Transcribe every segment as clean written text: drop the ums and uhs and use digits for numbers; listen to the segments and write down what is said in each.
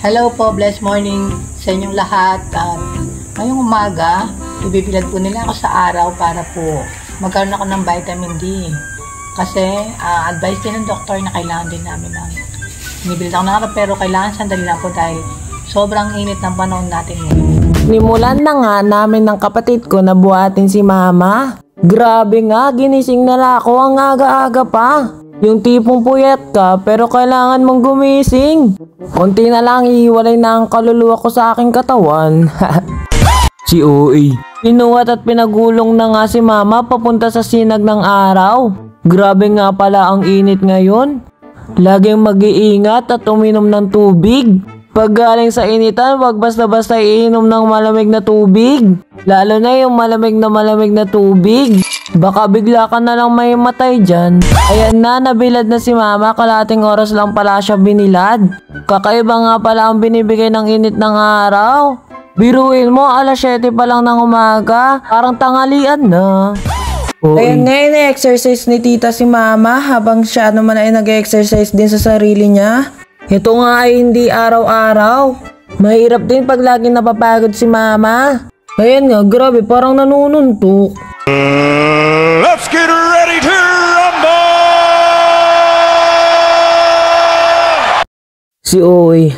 Hello po, blessed morning sa inyong lahat. At ngayong umaga, ibibilad po nila ako sa araw para po magkaroon ako ng vitamin D. Kasi advice din ng doktor na kailangan din namin ng inibilad ako ng araw, pero kailangan sandali lang po dahil sobrang init ng panahon natin ngayon. Nimulan na nga namin ng kapatid ko na buhatin si mama. Grabe nga, ginising na ako ang aga-aga pa. Yung tipong puyat ka pero kailangan mong gumising. Konti na lang ihiwalay na ang kaluluwa ko sa aking katawan. Si OA. Pinuhat at pinagulong na nga si mama papunta sa sinag ng araw. Grabe nga pala ang init ngayon. Laging mag-iingat at uminom ng tubig. Pag galing sa initan, wag basta-basta iinom ng malamig na tubig. Lalo na yung malamig na tubig. Baka bigla ka na lang may matay dyan. Ayan na, nabilad na si mama. Kalating oras lang pala siya binilad. Kakaiba nga pala ang binibigay ng init ng araw. Biruin mo, alas 7 pa lang ng umaga. Parang tanghalian na. Ayan nga, ina-exercise ni tita si mama habang siya naman ay nag-exercise din sa sarili niya. Ito nga ay hindi araw-araw. Mahirap din pag laging napapagod si mama. Ayan nga, grabe, parang nanununtok. Let's get ready to rumble! Si Oy.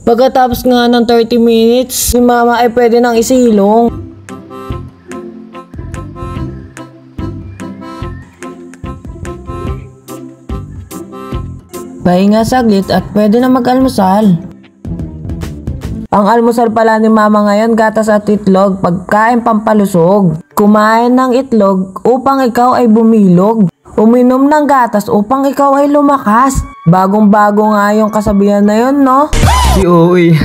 Pagkatapos nga ng 30 minutes, si mama ay pwede nang isilong. Pahinga saglit at pwede na mag-almusal. Ang almusal pala ni mama ngayon, gatas at itlog, pagkain pampalusog. Kumain ng itlog upang ikaw ay bumilog. Uminom ng gatas upang ikaw ay lumakas. Bagong-bago nga yung kasabihan na yun, no? Si Oy.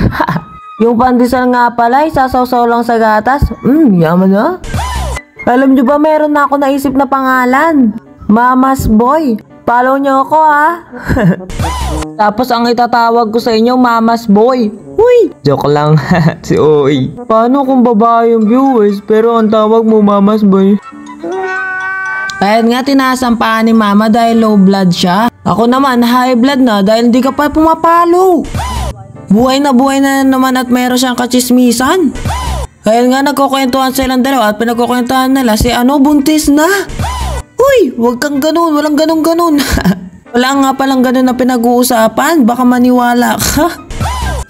Yung pandesal nga pala, isasawsaw lang sa gatas. Yaman na. Alam nyo ba, meron na ako naisip na pangalan. Mama's Boy. Follow nyo ako, ha? Tapos ang itatawag ko sa inyo, Mama's Boy. Uy! Joke lang. Si Oy. Paano kung babae yung viewers pero ang tawag mo Mama's Boy? Kaya nga tinasampaan ni mama dahil low blood siya. Ako naman high blood na dahil hindi ka pa pumapalo. Buhay na naman at meron siyang kachismisan. Kaya nga nagkukwentuhan silang dalawa at pinagkukwentuhan nila si buntis na. Uy, wag kang ganun, walang ganun. Wala nga palang ganun na pinag-uusapan, baka maniwala ka.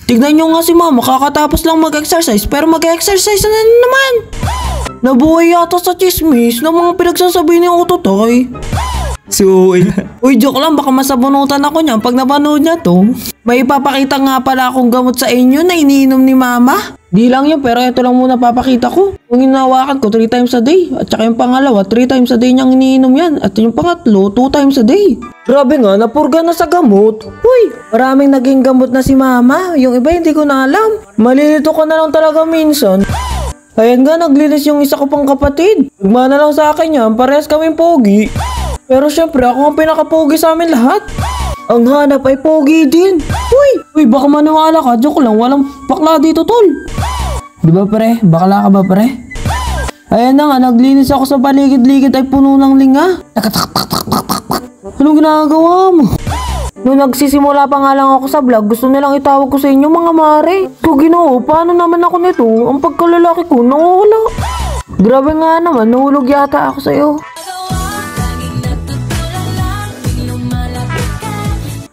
Tignan nyo nga si mama, kakatapos lang mag-exercise, pero mag-exercise na naman. Nabuhay yata sa chismis ng mga pinagsasabi ni Utotoy. Si Uy. Uy, joke lang, baka masabunutan ako niyan pag napanood niya to. May ipapakita nga pala akong gamot sa inyo na iniinom ni mama. Di lang yun, pero ito lang muna papakita ko. Kung hinawakan ko 3 times a day. At saka yung pangalawa, 3 times a day niyang iniinom yan. At yung pangatlo, 2 times a day. Grabe nga, napurga na sa gamot. Uy, maraming naging gamot na si mama. Yung iba hindi ko na alam. Malilito ko na lang talaga minsan. Ayan nga, naglinis yung isa ko pang kapatid. Nagmana lang sa akin yan, parehas kaming pogi. Pero syempre, ako ang pinaka-pogi sa amin lahat. Ang hanap ay pogi din. Uy, baka maniwala ka. Joke lang, walang bakla dito, tol. Di ba pre? Bakla ka ba pre? Ayan na nga, naglinis ako sa paligid-ligid ay puno ng linga. Anong ginagawa mo? Nung nagsisimula pa nga lang ako sa vlog, gusto nilang itawag ko sa inyo mga mare. So Ginoo, paano naman ako nito? Ang pagkalalaki ko, nawawala. Grabe nga naman, nahulog yata ako sa'yo.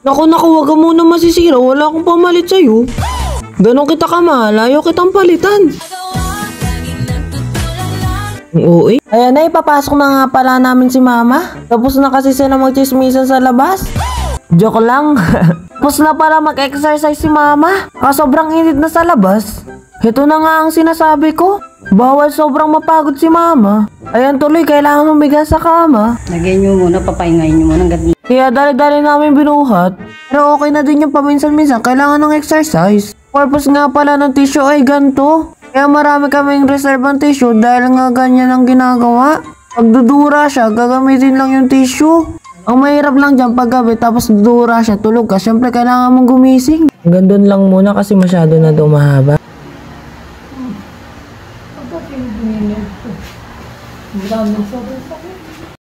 Naku, wag ka muna masisira. Wala akong pamalit sa'yo. Ganon kita kamahal, ayaw kitang palitan. Uy. Ayan na, ipapasok na nga pala namin si mama. Tapos na kasi sila magchismisan sa labas. Joke lang. Tapos na para mag-exercise si mama. Sobrang init na sa labas. Ito na nga ang sinasabi ko. Bawal sobrang mapagod si mama. Ayan tuloy, kailangan humiga sa kama. Lagyan nyo muna, papahingayin nyo muna. Kaya dali-dali namin binuhat. Pero okay na din yung paminsan-minsan, kailangan ng exercise. Purpose nga pala ng tissue ay ganito. Kaya marami kaming reserve ng tissue dahil nga ganyan ang ginagawa. Pag dudura siya, gagamitin lang yung tissue. Ang mahirap lang dyan pag gabi tapos dudura siya, tulog ka. Siyempre kailangan mong gumising. Hanggang doon lang muna kasi masyado na daw mahaba. Ang daming sobrang